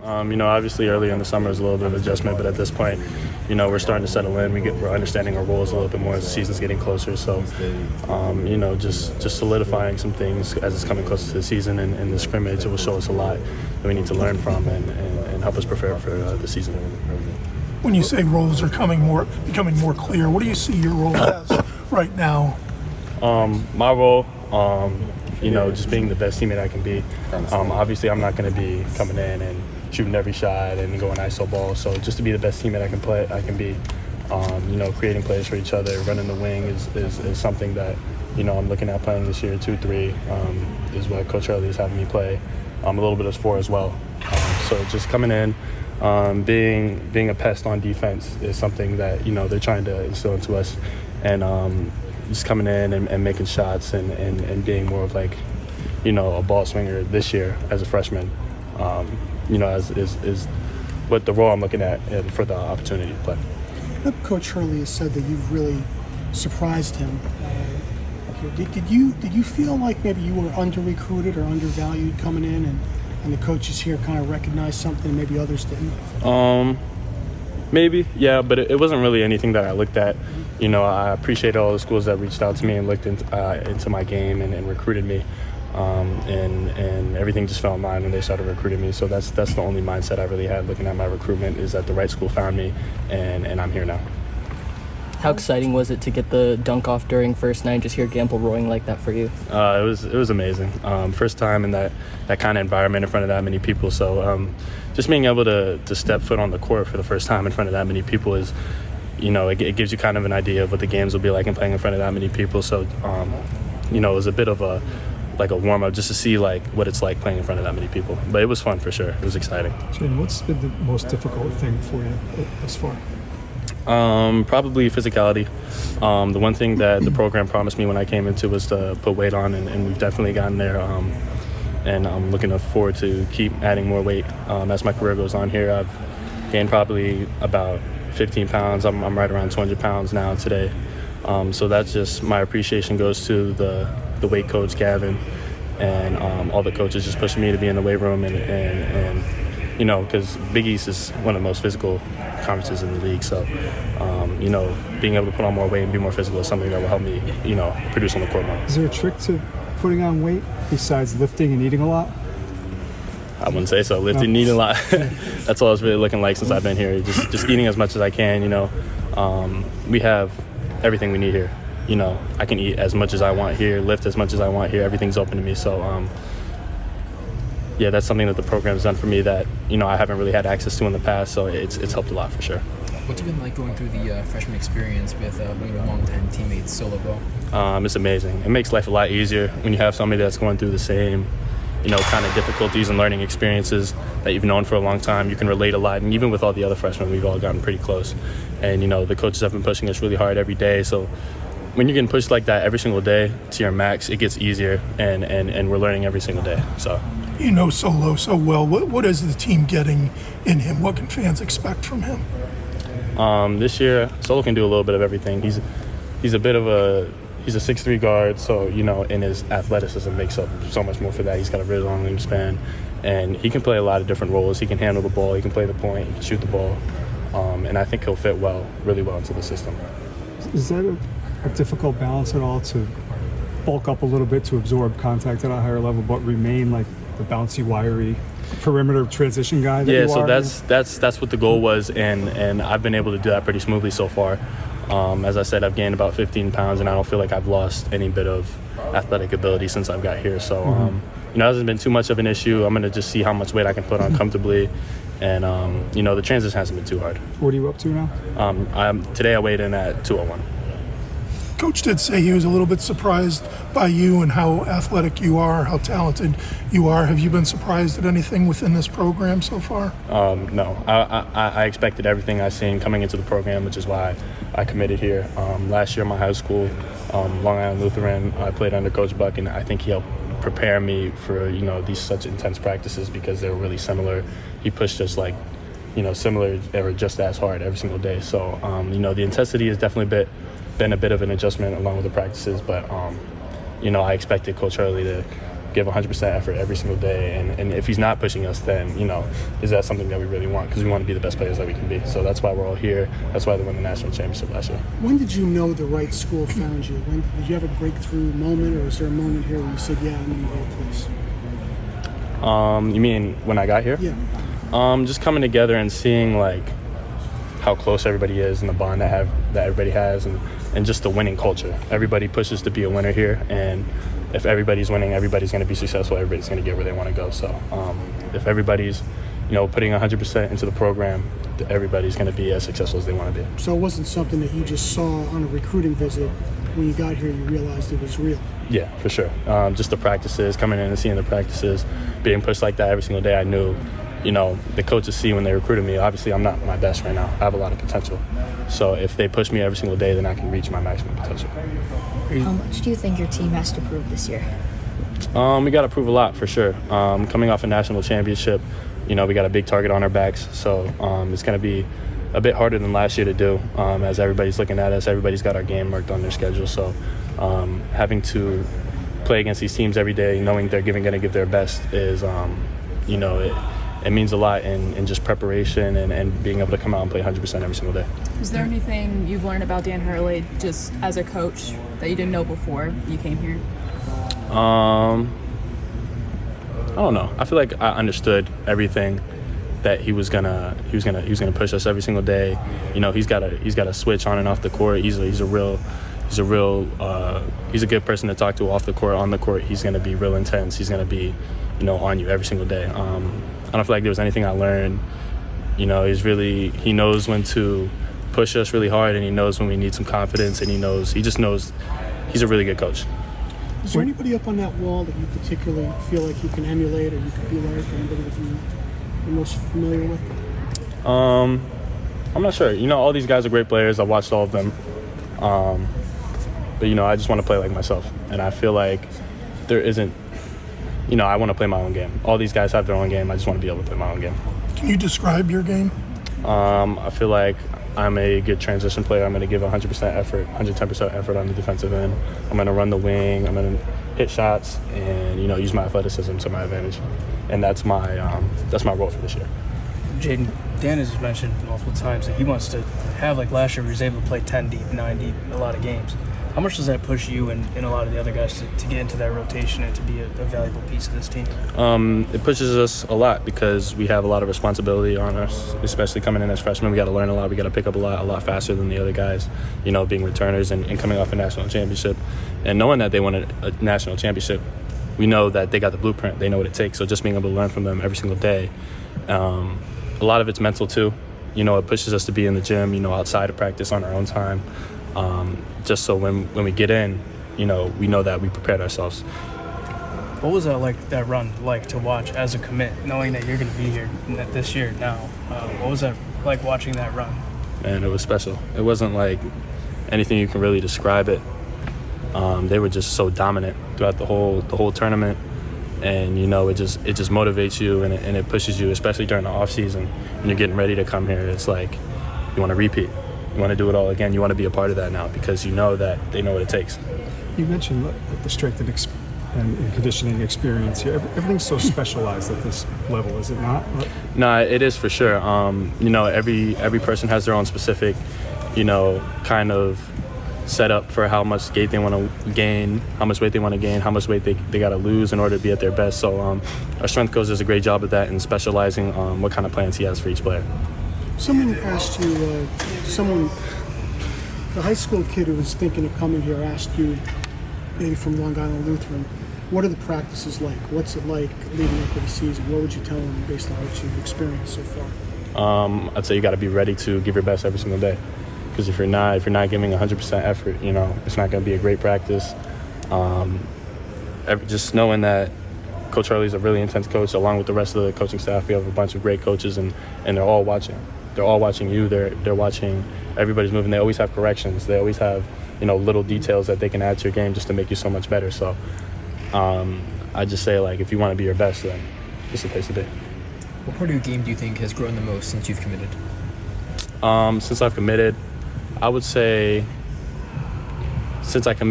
Obviously earlier in the summer was a little bit of adjustment, but at this point, we're starting to settle in. We're understanding our roles a little bit more as the season's getting closer. So, just solidifying some things as it's coming closer to the season and the scrimmage. It will show us a lot that we need to learn from and help us prepare for the season. When you say roles are becoming more clear, what do you see your role as right now? My role, just being the best teammate I can be. Obviously, I'm not going to be coming in and shooting every shot and going ISO ball. So just to be the best teammate I can be, creating plays for each other, running the wing is something that, I'm looking at playing this year. 2-3 is what Coach Hurley is having me play. A little bit of 4 as well. So just coming in, being a pest on defense is something that, they're trying to instill into us. And just coming in and making shots and being more of like, a ball swinger this year as a freshman, is what the role I'm looking at and for the opportunity to play. Coach Hurley has said that you've really surprised him. Did you feel like maybe you were under-recruited or undervalued coming in and the coaches here kind of recognized something maybe others didn't? Maybe, yeah, but it wasn't really anything that I looked at. I appreciate all the schools that reached out to me and looked into my game and recruited me. And everything just fell in line when they started recruiting me. So that's the only mindset I really had looking at my recruitment, is that the right school found me and I'm here now. How exciting was it to get the dunk off during first night, just hear Gamble roaring like that for you? It was amazing. First time in that kind of environment in front of that many people. So just being able to step foot on the court for the first time in front of that many people is, it gives you kind of an idea of what the games will be like in playing in front of that many people. So, it was a bit of a warm-up just to see what it's like playing in front of that many people. But it was fun for sure. It was exciting. Jayden, what's been the most difficult thing for you thus far? Probably physicality. The one thing that the program promised me when I came into was to put weight on, and we've definitely gotten there. And I'm looking forward to keep adding more weight as my career goes on here. I've gained probably about 15 pounds. I'm right around 200 pounds now today. So that's just my appreciation goes to the weight coach, Gavin, and all the coaches just pushing me to be in the weight room and because Big East is one of the most physical conferences in the league. So, being able to put on more weight and be more physical is something that will help me, produce on the court more. Is there a trick to putting on weight besides lifting and eating a lot? I wouldn't say so. Lifting, eating a lot. That's all it's really looking like since I've been here. Just eating as much as I can, We have everything we need here. I can eat as much as I want here, lift as much as I want here. Everything's open to me. So, that's something that the program's done for me that, I haven't really had access to in the past. So it's helped a lot for sure. What's it been like going through the freshman experience with one of your longtime teammates, Solo Ball? It's amazing. It makes life a lot easier when you have somebody that's going through the same, kind of difficulties and learning experiences that you've known for a long time. You can relate a lot. And even with all the other freshmen, we've all gotten pretty close. And, the coaches have been pushing us really hard every day. So when you're getting pushed like that every single day to your max, it gets easier. And we're learning every single day. So. Solo so well. What is the team getting in him? What can fans expect from him? This year, Solo can do a little bit of everything. He's a 6'3" guard, so and his athleticism makes up so much more for that. He's got a really long wingspan, and he can play a lot of different roles. He can handle the ball, he can play the point, he can shoot the ball, and I think he'll fit really well into the system. Is that a difficult balance at all to bulk up a little bit to absorb contact at a higher level, but remain like the bouncy, wiry perimeter transition guy that you are? So that's what the goal was, and I've been able to do that pretty smoothly so far. As I said, I've gained about 15 pounds, and I don't feel like I've lost any bit of athletic ability since I've got here. So, it hasn't been too much of an issue. I'm going to just see how much weight I can put on comfortably, and the transition hasn't been too hard. What are you up to now? Today I weighed in at 201. Coach did say he was a little bit surprised by you and how athletic you are, how talented you are. Have you been surprised at anything within this program so far? No. I expected everything I seen coming into the program, which is why I committed here. Last year in my high school, Long Island Lutheran, I played under Coach Buck, and I think he helped prepare me for, these such intense practices because they were really similar. He pushed us similar or just as hard every single day. So, the intensity has definitely been a bit of an adjustment along with the practices, but I expected Coach Hurley to give 100% effort every single day. And if he's not pushing us, then, is that something that we really want? Because we want to be the best players that we can be. So that's why we're all here. That's why they won the national championship last year. When did you know the right school found you? When did you have a breakthrough moment, or was there a moment here where you said, yeah, I'm in the right place? You mean when I got here? Yeah. Just coming together and seeing like how close everybody is and the bond that everybody has, and just the winning culture. Everybody pushes to be a winner here, and if everybody's winning, everybody's going to be successful. Everybody's going to get where they want to go. So if everybody's putting 100% into the program, everybody's going to be as successful as they want to be. So it wasn't something that you just saw on a recruiting visit. When you got here, you realized it was real. Yeah, for sure. Just the practices, coming in and seeing the practices, being pushed like that every single day, I knew, the coaches see when they recruited me. Obviously, I'm not my best right now. I have a lot of potential. So if they push me every single day, then I can reach my maximum potential. How much do you think your team has to prove this year? We got to prove a lot, for sure. Coming off a national championship, we got a big target on our backs. So it's going to be a bit harder than last year to do, as everybody's looking at us. Everybody's got our game marked on their schedule. So having to play against these teams every day, knowing they're going to give their best is, it means a lot in just preparation and being able to come out and play 100% every single day. Is there anything you've learned about Dan Hurley just as a coach that you didn't know before you came here? I don't know. I feel like I understood everything that he was gonna push us every single day. He's got a switch on and off the court. He's a good person to talk to off the court. On the court, he's gonna be real intense. He's gonna be, on you every single day. I don't feel like there was anything I learned. He knows when to push us really hard, and he knows when we need some confidence, and he just knows he's a really good coach. Is there anybody up on that wall that you particularly feel like you can emulate or you could be like, anybody that you're most familiar with? I'm not sure. All these guys are great players. I've watched all of them. But, I just want to play like myself. And I feel like there isn't, I want to play my own game. All these guys have their own game. I just want to be able to play my own game. Can you describe your game? I feel like I'm a good transition player. I'm going to give 100% effort, 110% effort on the defensive end. I'm going to run the wing. I'm going to hit shots and, use my athleticism to my advantage. And that's my role for this year. Jayden, Dan has mentioned multiple times that he wants to have, like last year, he was able to play 10 deep, 9 deep, a lot of games. How much does that push you and a lot of the other guys to get into that rotation and to be a valuable piece of this team? It pushes us a lot because we have a lot of responsibility on us, especially coming in as freshmen. We got to learn a lot. We got to pick up a lot faster than the other guys, being returners and coming off a national championship. And knowing that they won a national championship, we know that they got the blueprint. They know what it takes. So just being able to learn from them every single day. A lot of it's mental too. It pushes us to be in the gym, outside of practice on our own time. Just so when we get in, we know that we prepared ourselves. What was that run like to watch as a commit, knowing that you're going to be here this year now? What was that like watching that run? Man, it was special. It wasn't like anything you can really describe it. They were just so dominant throughout the whole tournament, and it just motivates you and it pushes you, especially during the off season when you're getting ready to come here. It's like you want to repeat. You want to do it all again. You want to be a part of that now because you know that they know what it takes. You mentioned the strength and conditioning experience here. Everything's so specialized at this level, is it not? No, it is for sure. Every person has their own specific, kind of set up for how much weight they want to gain, how much weight they want to gain, how much weight they got to lose in order to be at their best. So our strength coach does a great job of that and specializing what kind of plans he has for each player. Someone asked you, the high school kid who was thinking of coming here asked you, maybe from Long Island Lutheran, what are the practices like? What's it like leading up to the season? What would you tell them based on what you've experienced so far? I'd say you got to be ready to give your best every single day. Because if you're not giving 100% effort, it's not going to be a great practice. Just knowing that Coach Hurley's a really intense coach, along with the rest of the coaching staff. We have a bunch of great coaches, and they're all watching. They're all watching you. They're watching everybody's moving. They always have corrections. They always have little details that they can add to your game just to make you so much better. So I just say, if you want to be your best, then this is the place to be. What part of your game do you think has grown the most since you've committed? Since I've committed, I would say since I came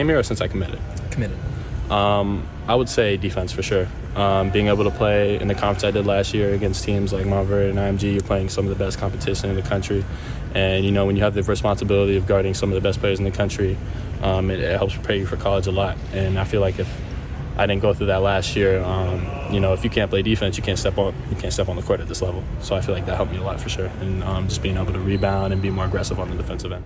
here or since I committed? Committed. I would say defense for sure. Being able to play in the conference I did last year against teams like Mount Vernon and IMG, you're playing some of the best competition in the country. And, when you have the responsibility of guarding some of the best players in the country, it helps prepare you for college a lot. And I feel like if I didn't go through that last year, if you can't play defense, you can't step on the court at this level. So I feel like that helped me a lot for sure. And just being able to rebound and be more aggressive on the defensive end.